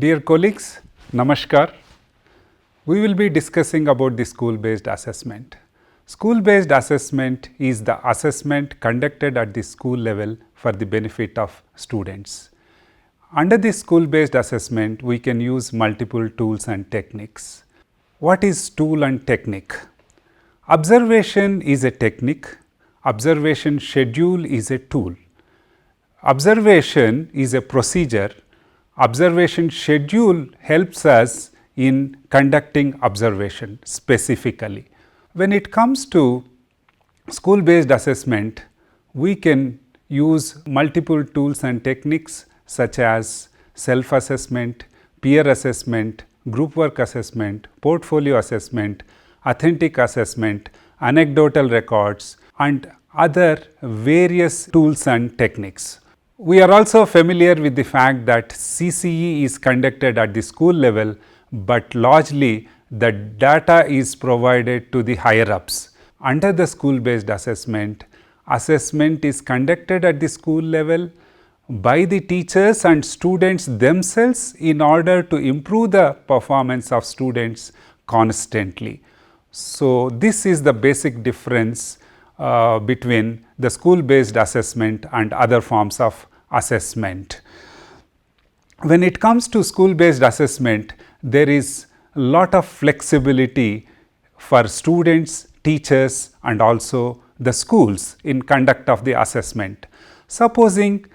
Dear colleagues, Namaskar. We will be discussing about the school-based assessment. School-based assessment is the assessment conducted at the school level for the benefit of students. Under the school-based assessment, we can use multiple tools and techniques. What is tool and technique? Observation is a technique. Observation schedule is a tool. Observation is a procedure. Observation schedule helps us in conducting observation specifically. When it comes to school-based assessment, we can use multiple tools and techniques such as self-assessment, peer assessment, group work assessment, portfolio assessment, authentic assessment, anecdotal records and other various tools and techniques. We are also familiar with the fact that CCE is conducted at the school level, but largely the data is provided to the higher ups. Under the school-based assessment, assessment is conducted at the school level by the teachers and students themselves in order to improve the performance of students constantly. So, this is the basic difference between the school-based assessment and other forms of assessment. When it comes to school-based assessment, there is a lot of flexibility for students, teachers and also the schools in conduct of the assessment. Supposing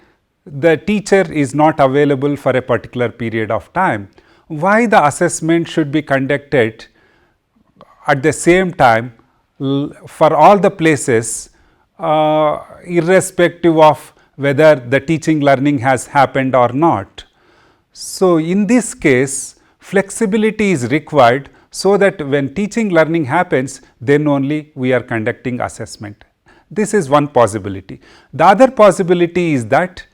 the teacher is not available for a particular period of time, why the assessment should be conducted at the same time for all the places, irrespective of whether the teaching learning has happened or not. So, in this case flexibility is required, so that when teaching learning happens, then only we are conducting assessment. This is one possibility. The other possibility is that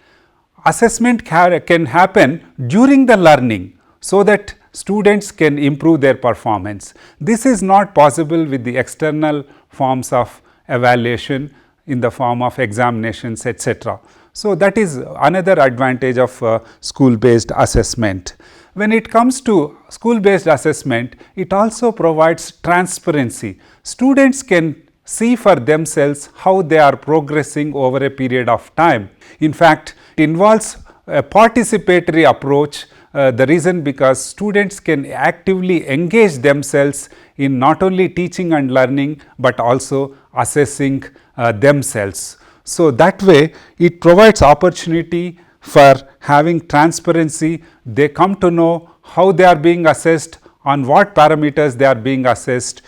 assessment can happen during the learning, so that students can improve their performance. This is not possible with the external forms of evaluation in the form of examinations, etc. So, that is another advantage of school-based assessment. When it comes to school-based assessment, it also provides transparency. Students can see for themselves how they are progressing over a period of time. In fact, it involves a participatory approach. The reason because students can actively engage themselves in not only teaching and learning, but also assessing themselves. So, that way it provides opportunity for having transparency. They come to know how they are being assessed, on what parameters they are being assessed,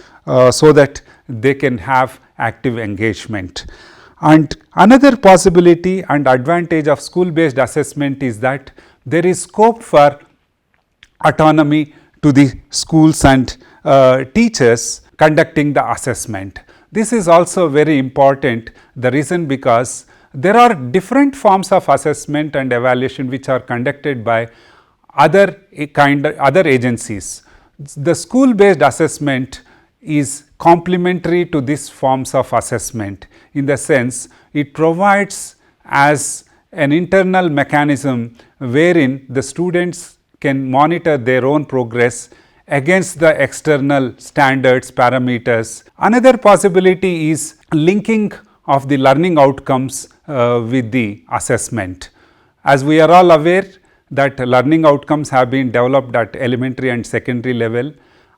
so that they can have active engagement. And another possibility and advantage of school-based assessment is that there is scope for autonomy to the schools and teachers conducting the assessment. This is also very important. The reason because there are different forms of assessment and evaluation which are conducted by other agencies. The school-based assessment is complementary to these forms of assessment, in the sense it provides as an internal mechanism wherein the students can monitor their own progress against the external standards, parameters. Another possibility is linking of the learning outcomes with the assessment. As we are all aware that learning outcomes have been developed at elementary and secondary level,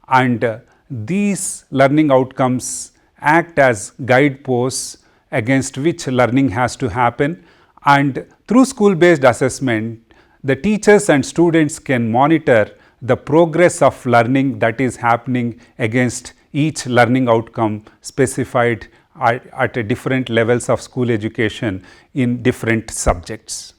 and these learning outcomes act as guideposts against which learning has to happen, and through school-based assessment the teachers and students can monitor the progress of learning that is happening against each learning outcome specified at different levels of school education in different subjects.